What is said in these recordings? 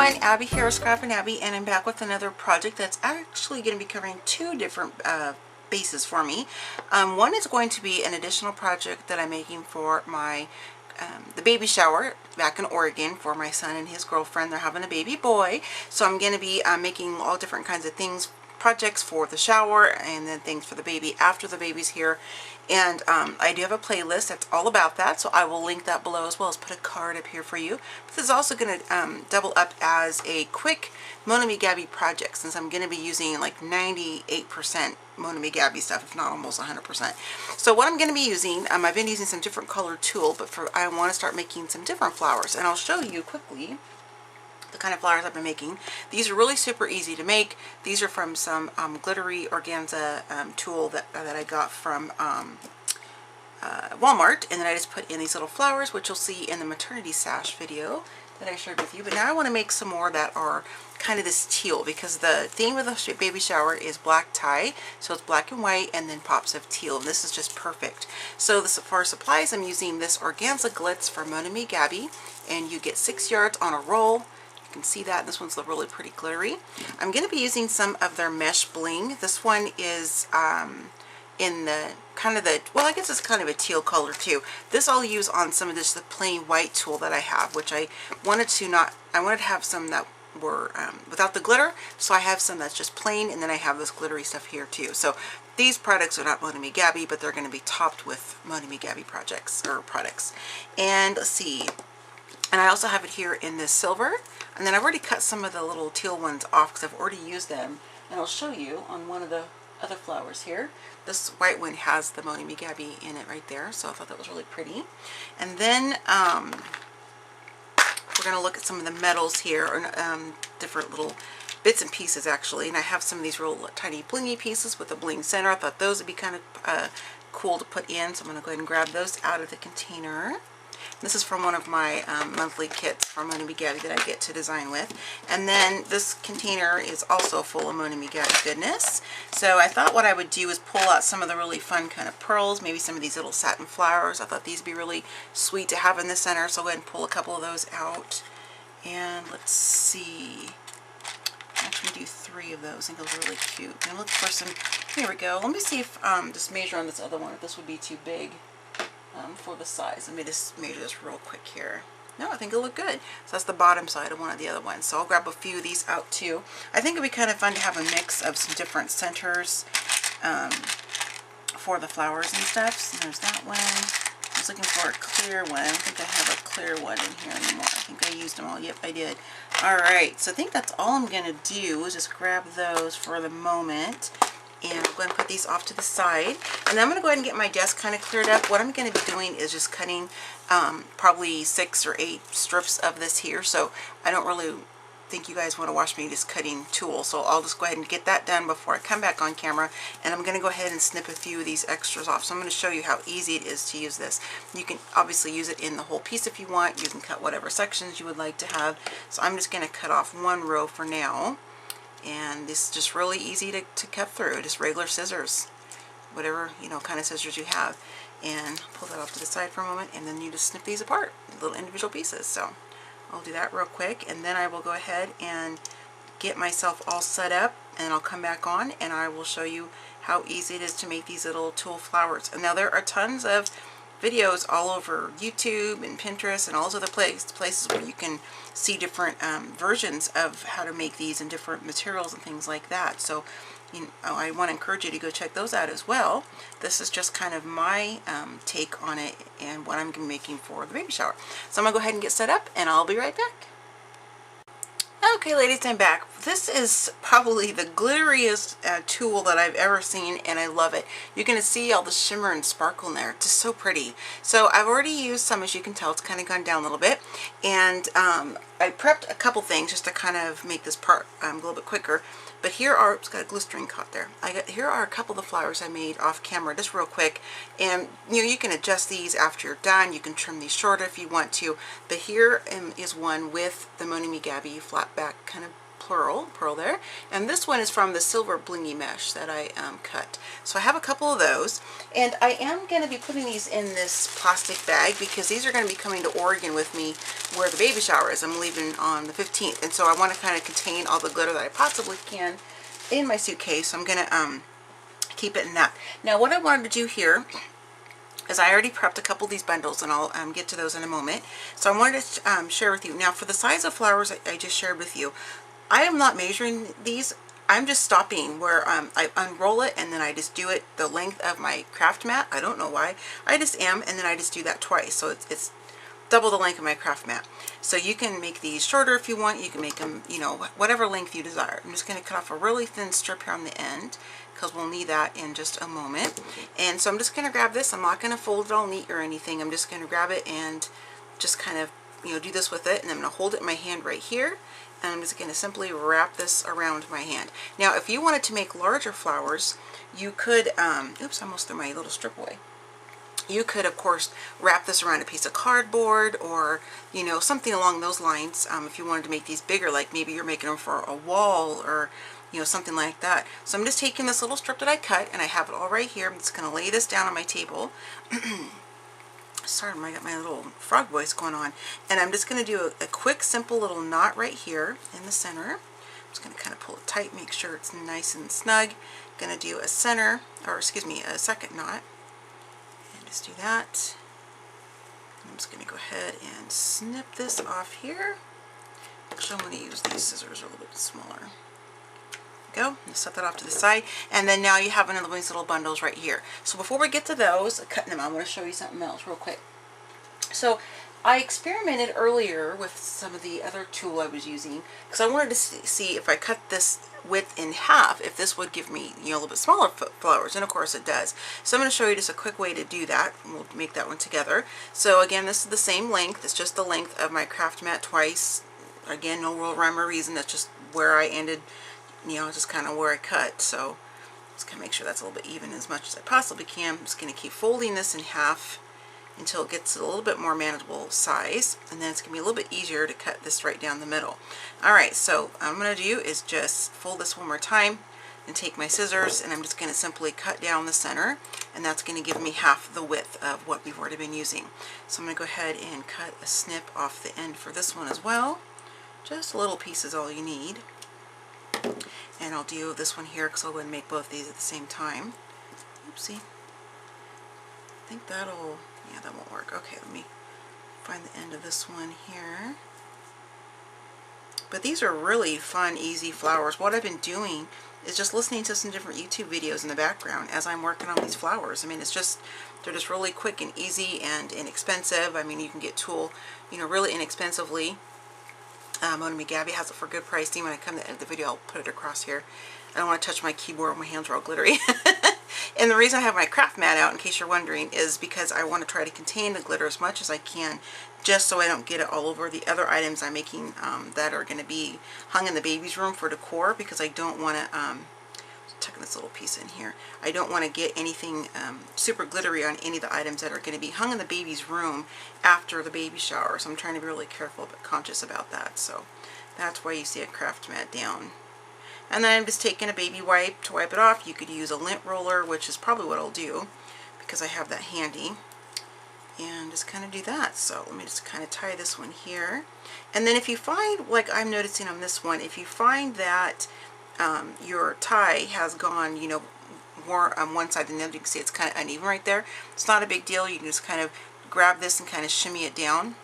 everyone, Abby here, ScrappinAbby, and I'm back with another project that's actually going to be covering two different bases for me. One is going to be an additional project that I'm making for my the baby shower back in Oregon for my son and his girlfriend. They're having a baby boy, so I'm going to be making all different kinds of things, projects for the shower and then things for the baby after the baby's here. And I do have a playlist that's all about that, so I will link that below as well as put a card up here for you. This is also going to double up as a quick MonaMeGabby project, since I'm going to be using like 98% MonaMeGabby stuff, if not almost 100%. So what I'm going to be using, I've been using some different colored tulle, but I want to start making some different flowers, and I'll show you quickly the kind of flowers I've been making. These are really super easy to make. These are from some glittery organza tulle that I got from Walmart, and then I just put in these little flowers, which you'll see in the maternity sash video that I shared with you. But now I want to make some more that are kind of this teal, because the theme of the baby shower is black tie, so it's black and white and then pops of teal, and this is just perfect. So for supplies, I'm using this organza glitz from MonaMeGabby, and you get 6 yards on a roll. You can see that this one's really pretty glittery. I'm going to be using some of their mesh bling. This one is in the kind of the, well, I guess it's kind of a teal color too. This I'll use on some of this the plain white tulle that I have, which I wanted to have some that were without the glitter, so I have some that's just plain, and then I have this glittery stuff here too. So these products are not MonaMeGabby, but they're going to be topped with MonaMeGabby products. And let's see, and I also have it here in this silver. And then I've already cut some of the little teal ones off because I've already used them. And I'll show you on one of the other flowers here. This white one has the MonaMeGabby in it right there, so I thought that was really pretty. And then we're going to look at some of the metals here, or different little bits and pieces actually. And I have some of these real tiny blingy pieces with a bling center. I thought those would be kind of cool to put in, so I'm going to go ahead and grab those out of the container. This is from one of my monthly kits from MonaMeGabby that I get to design with. And then this container is also full of MonaMeGabby goodness. So I thought what I would do is pull out some of the really fun kind of pearls, maybe some of these little satin flowers. I thought these would be really sweet to have in the center, so I'll go ahead and pull a couple of those out. And let's see. I'm actually going to do 3 of those. I think those are really cute. And look for some, here we go. Let me see if, just measure on this other one, if this would be too big for the size. Let me just measure this real quick here. No, I think it'll look good. So that's the bottom side of one of the other ones. So I'll grab a few of these out too. I think it'd be kind of fun to have a mix of some different centers for the flowers and stuff. So there's that one. I was looking for a clear one. I don't think I have a clear one in here anymore. I think I used them all. Yep, I did. Alright, so I think that's all I'm going to do is just grab those for the moment. And I'm going to put these off to the side. And then I'm going to go ahead and get my desk kind of cleared up. What I'm going to be doing is just cutting probably 6 or 8 strips of this here. So I don't really think you guys want to watch me just cutting tulle. So I'll just go ahead and get that done before I come back on camera. And I'm going to go ahead and snip a few of these extras off. So I'm going to show you how easy it is to use this. You can obviously use it in the whole piece if you want. You can cut whatever sections you would like to have. So I'm just going to cut off one row for now. And this is just really easy to cut through, just regular scissors, whatever, you know, kind of scissors you have. And pull that off to the side for a moment, and then you just snip these apart, little individual pieces. So I'll do that real quick, and then I will go ahead and get myself all set up, and I'll come back on and I will show you how easy it is to make these little tulle flowers. And now there are tons of videos all over YouTube and Pinterest and all those other places where you can see different versions of how to make these in different materials and things like that. So I want to encourage you to go check those out as well. This is just kind of my take on it and what I'm going to be making for the baby shower. So I'm going to go ahead and get set up, and I'll be right back. Okay, ladies, I'm back. This is probably the glitteriest tulle that I've ever seen, and I love it. You're going to see all the shimmer and sparkle in there. It's just so pretty. So I've already used some, as you can tell. It's kind of gone down a little bit. And I prepped a couple things just to kind of make this part a little bit quicker. But here are, it's got a glue string caught there. Here are a couple of the flowers I made off camera, just real quick. And you can adjust these after you're done. You can trim these shorter if you want to. But here is one with the MonaMeGabby flat back kind of pearl there, and this one is from the silver blingy mesh that I cut. So I have a couple of those, and I am going to be putting these in this plastic bag because these are going to be coming to Oregon with me where the baby shower is. I'm leaving on the 15th, and so I want to kind of contain all the glitter that I possibly can in my suitcase. So I'm going to keep it in that. Now what I wanted to do here is I already prepped a couple of these bundles, and I'll get to those in a moment. So I wanted to share with you. Now for the size of flowers I just shared with you, I am not measuring these. I'm just stopping where I unroll it, and then I just do it the length of my craft mat. I don't know why. I just am, and then I just do that twice. So it's double the length of my craft mat. So you can make these shorter if you want. You can make them, you know, whatever length you desire. I'm just going to cut off a really thin strip here on the end because we'll need that in just a moment. And so I'm just going to grab this. I'm not going to fold it all neat or anything. I'm just going to grab it and just kind of, you know, do this with it. And I'm going to hold it in my hand right here. And I'm just going to simply wrap this around my hand. Now, if you wanted to make larger flowers, you could, oops, I almost threw my little strip away. You could, of course, wrap this around a piece of cardboard or, you know, something along those lines if you wanted to make these bigger, like maybe you're making them for a wall or, you know, something like that. So I'm just taking this little strip that I cut, and I have it all right here. I'm just going to lay this down on my table. Sorry, I got my little frog voice going on. And I'm just going to do a quick, simple little knot right here in the center. I'm just going to kind of pull it tight, make sure it's nice and snug. Going to do a center, or excuse me, a second knot. And just do that. I'm just going to go ahead and snip this off here. Actually, I'm going to use these scissors a little bit smaller. Go. Set that off to the side, and then now you have another one of these little bundles right here. So before we get to those, cutting them, I want to show you something else real quick. So I experimented earlier with some of the other tulle I was using because I wanted to see if I cut this width in half, if this would give me, you know, a little bit smaller flowers, and of course it does. So I'm going to show you just a quick way to do that, and we'll make that one together. So again, this is the same length. It's just the length of my craft mat twice. Again, no real rhyme or reason. That's just where I ended, you know, just kind of where I cut. So just kind of make sure that's a little bit even as much as I possibly can. I'm just going to keep folding this in half until it gets a little bit more manageable size, and then it's going to be a little bit easier to cut this right down the middle. Alright, so what I'm going to do is just fold this one more time and take my scissors, and I'm just going to simply cut down the center, and that's going to give me half the width of what we've already been using. So I'm going to go ahead and cut a snip off the end for this one as well. Just a little piece is all you need. And I'll do this one here because I'll go ahead and make both these at the same time. Oopsie. I think that'll, yeah, that won't work. Okay, let me find the end of this one here. But these are really fun, easy flowers. What I've been doing is just listening to some different YouTube videos in the background as I'm working on these flowers. I mean, it's just, they're just really quick and easy and inexpensive. I mean, you can get tulle, you know, really inexpensively. Untitled has it for good pricing. When I come to the end of the video, I'll put it across here. I don't want to touch my keyboard. My hands are all glittery. And the reason I have my craft mat out, in case you're wondering, is because I want to try to contain the glitter as much as I can, just so I don't get it all over the other items I'm making that are going to be hung in the baby's room for decor, because I don't want to, tucking this little piece in here, I don't want to get anything super glittery on any of the items that are going to be hung in the baby's room after the baby shower. So I'm trying to be really careful but conscious about that. So that's why you see a craft mat down. And then I'm just taking a baby wipe to wipe it off. You could use a lint roller, which is probably what I'll do because I have that handy. And just kind of do that. So let me just kind of tie this one here. And then if you find, like I'm noticing on this one, if you find that your tie has gone, you know, more on one side than the other, you can see it's kind of uneven right there. It's not a big deal. You can just kind of grab this and kind of shimmy it down,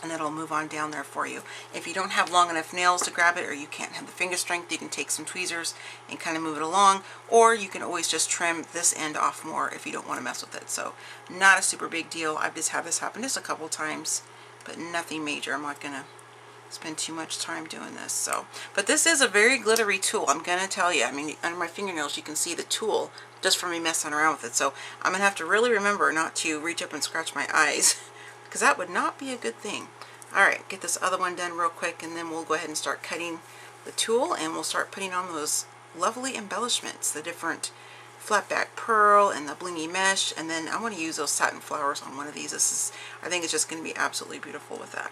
and it'll move on down there for you. If you don't have long enough nails to grab it, or you can't have the finger strength, you can take some tweezers and kind of move it along, or you can always just trim this end off more if you don't want to mess with it. So not a super big deal. I've just had this happen just a couple times, but nothing major. I'm not going to spend too much time doing this. So, but this is a very glittery tool, I'm going to tell you. I mean, under my fingernails you can see the tool just from me messing around with it. So I'm going to have to really remember not to reach up and scratch my eyes, because that would not be a good thing. Alright, get this other one done real quick, and then we'll go ahead and start cutting the tulle, and we'll start putting on those lovely embellishments, the different flat back pearl and the blingy mesh, and then I want to use those satin flowers on one of these. This is, I think it's just going to be absolutely beautiful with that.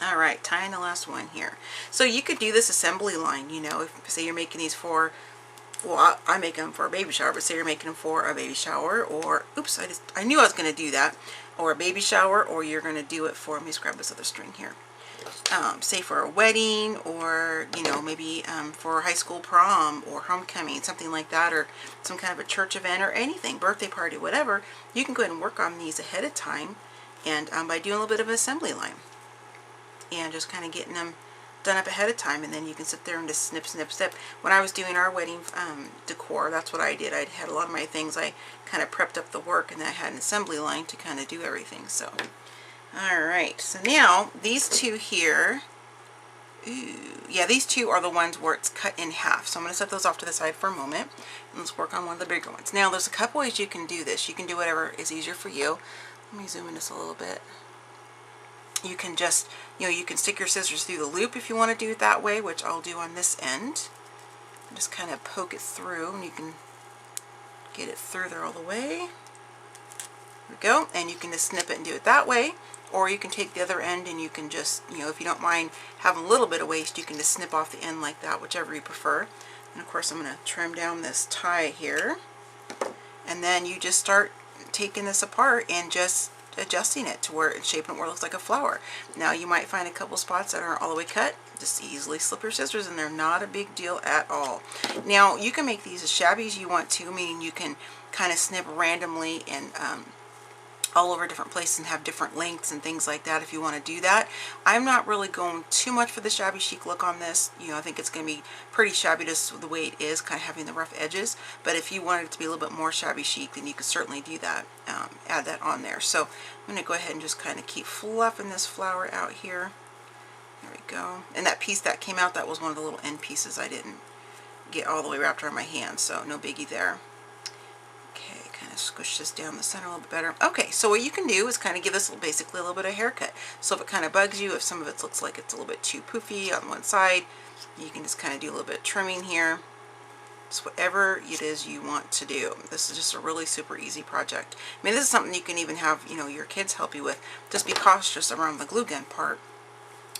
All right, tying the last one here. So you could do this assembly line, you know, if say you're making these for, well, I make them for a baby shower, but say you're making them for a baby shower, or, oops, I knew I was going to do that, or a baby shower, or you're going to do it for, let me just grab this other string here. Say for a wedding, or, you know, maybe for high school prom or homecoming, something like that, or some kind of a church event or anything, birthday party, whatever. You can go ahead and work on these ahead of time, and by doing a little bit of an assembly line and just kind of getting them done up ahead of time, and then you can sit there and just snip, snip, snip. When I was doing our wedding decor, that's what I did. I had a lot of my things, I kind of prepped up the work, and then I had an assembly line to kind of do everything. So alright, so now these two here, yeah, these two are the ones where it's cut in half. So I'm going to set those off to the side for a moment, and let's work on one of the bigger ones. Now there's a couple ways you can do this. You can do whatever is easier for you. Let me zoom in just a little bit. You can just, you know, you can stick your scissors through the loop if you want to do it that way, which I'll do on this end. Just kind of poke it through, and you can get it through there all the way. There we go. And you can just snip it and do it that way. Or you can take the other end and you can just, you know, if you don't mind having a little bit of waste, you can just snip off the end like that, whichever you prefer. And of course I'm going to trim down this tie here. And then you just start taking this apart and just adjusting it to where it's shaping it where it looks like a flower. Now you might find a couple spots that aren't all the way cut. Just easily slip your scissors in there. Not a big deal at all. Now you can make these as shabby as you want to, meaning you can kind of snip randomly and all over different places and have different lengths and things like that if you want to do that. I'm not really going too much for the shabby chic look on this. You know, I think it's going to be pretty shabby just the way it is, kind of having the rough edges. But if you wanted it to be a little bit more shabby chic, then you could certainly do that, add that on there. So I'm going to go ahead and just kind of keep fluffing this flower out here. There we go. And that piece that came out, that was one of the little end pieces I didn't get all the way wrapped around my hand, so no biggie there. Squish this down the center a little bit better. Okay, so what you can do is kind of give this basically a little bit of haircut. So if it kind of bugs you, if some of it looks like it's a little bit too poofy on one side, you can just kind of do a little bit of trimming here. Just whatever it is you want to do. This is just a really super easy project. I mean, this is something you can even have, you know, your kids help you with. Just be cautious around the glue gun part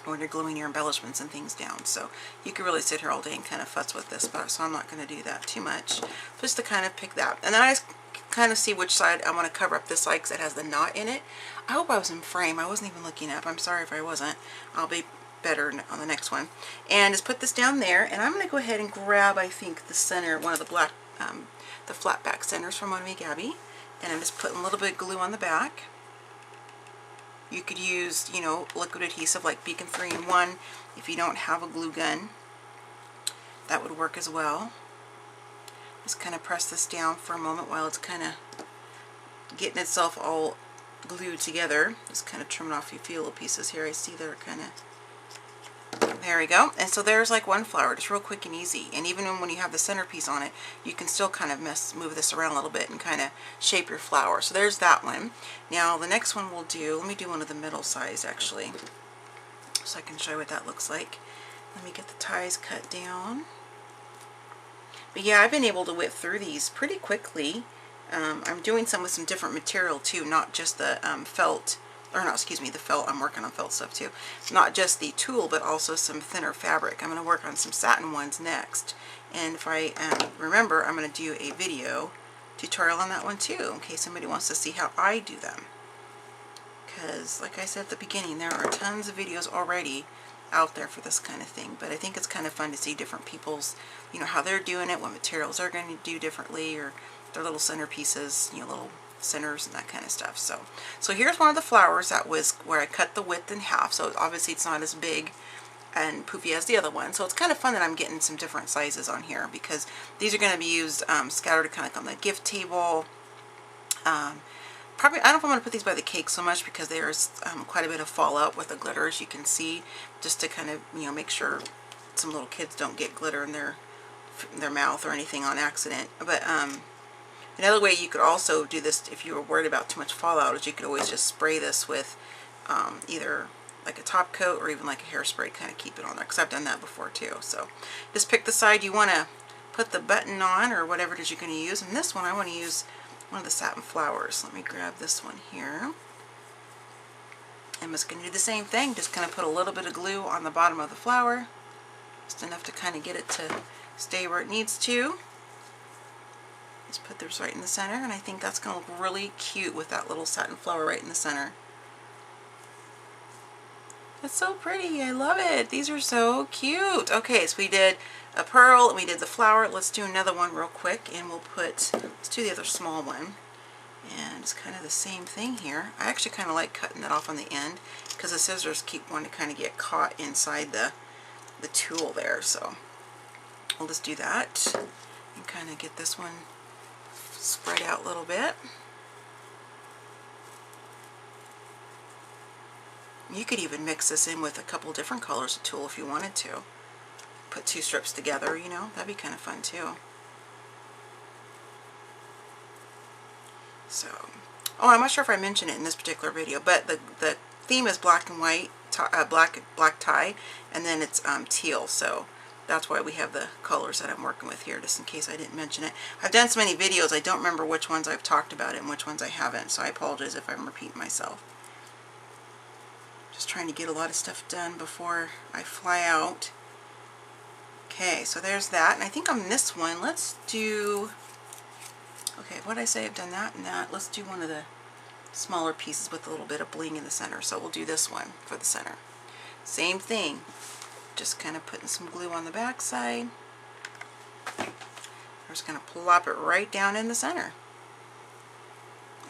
when you're gluing your embellishments and things down. So you could really sit here all day and kind of fuss with this, but so I'm not going to do that too much. Just to kind of pick that. And then I kind of see which side I want to cover up this side because it has the knot in it. I hope I was in frame. I wasn't even looking up. I'm sorry if I wasn't. I'll be better on the next one. And just put this down there, and I'm going to go ahead and grab, I think, the center, one of the black, the flat back centers from Untitled, and I'm just putting a little bit of glue on the back. You could use, you know, liquid adhesive like Beacon 3-in-1 if you don't have a glue gun. That would work as well. Just kind of press this down for a moment while it's kind of getting itself all glued together. Just kind of trimming off a few little pieces here. I see they're kind of, there we go. And so there's like one flower, just real quick and easy. And even when you have the centerpiece on it, you can still kind of move this around a little bit and kind of shape your flower. So there's that one. Now the next one we'll do, let me do one of the middle size actually, so I can show you what that looks like. Let me get the ties cut down. But yeah, I've been able to whip through these pretty quickly. I'm doing some with some different material too, not just the felt, or no, excuse me, the felt. I'm working on felt stuff too. Not just the tulle, but also some thinner fabric. I'm going to work on some satin ones next. And if I remember, I'm going to do a video tutorial on that one too, in case somebody wants to see how I do them. Because, like I said at the beginning, there are tons of videos already out there for this kind of thing, but I think it's kind of fun to see different people's, you know, how they're doing it, what materials they're going to do differently, or their little centerpieces, you know, little centers and that kind of stuff. So here's one of the flowers that was where I cut the width in half, so obviously it's not as big and poofy as the other one. So it's kind of fun that I'm getting some different sizes on here, because these are going to be used scattered kind of like on the gift table. Probably, I don't know if I'm going to put these by the cake so much, because there's quite a bit of fallout with the glitter, as you can see, just to kind of, you know, make sure some little kids don't get glitter in their mouth or anything on accident. But another way you could also do this if you were worried about too much fallout is you could always just spray this with either like a top coat or even like a hairspray, kind of keep it on there, because I've done that before too. So just pick the side you want to put the button on, or whatever it is you're going to use. And this one I want to use one of the satin flowers. Let me grab this one here. I'm just going to do the same thing. Just kind of put a little bit of glue on the bottom of the flower. Just enough to kind of get it to stay where it needs to. Just put this right in the center, and I think that's going to look really cute with that little satin flower right in the center. It's so pretty. I love it. These are so cute. Okay, so we did a pearl and we did the flower. Let's do another one real quick, and let's do the other small one. And it's kind of the same thing here. I actually kind of like cutting that off on the end because the scissors keep wanting to kind of get caught inside the tool there. So we'll just do that and kind of get this one spread out a little bit. You could even mix this in with a couple different colors of tulle if you wanted to. Put two strips together, you know, that'd be kind of fun too. So, oh, I'm not sure if I mentioned it in this particular video, but the theme is black and white, black tie, and then it's teal. So that's why we have the colors that I'm working with here, just in case I didn't mention it. I've done so many videos, I don't remember which ones I've talked about it and which ones I haven't, so I apologize if I'm repeating myself. Just trying to get a lot of stuff done before I fly out. Okay, so there's that, and I think on this one, let's do, okay, what did I say? I've done that and that. Let's do one of the smaller pieces with a little bit of bling in the center. So we'll do this one for the center. Same thing. Just kind of putting some glue on the back side. I'm just going to plop it right down in the center.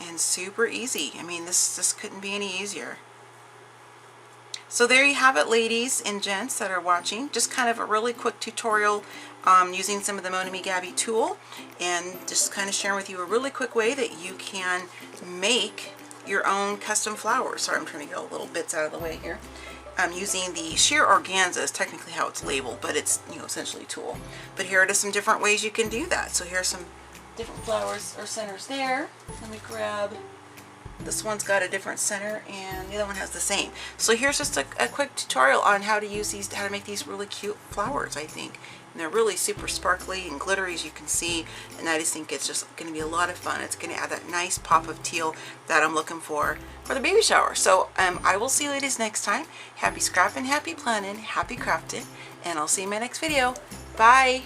And super easy. I mean, this couldn't be any easier. So there you have it, ladies and gents that are watching. Just kind of a really quick tutorial using some of the Untitled tool, and just kind of sharing with you a really quick way that you can make your own custom flowers. Sorry, I'm trying to get all little bits out of the way here. Using the sheer organza is technically how it's labeled, but it's, you know, essentially tulle. But here are just some different ways you can do that. So here's some different flowers or centers there. Let me grab. This one's got a different center, and the other one has the same. So here's just a quick tutorial on how to use these, how to make these really cute flowers, I think. And they're really super sparkly and glittery, as you can see, and I just think it's just going to be a lot of fun. It's going to add that nice pop of teal that I'm looking for the baby shower. So I will see you ladies next time. Happy scrapping, happy planning, happy crafting, and I'll see you in my next video. Bye!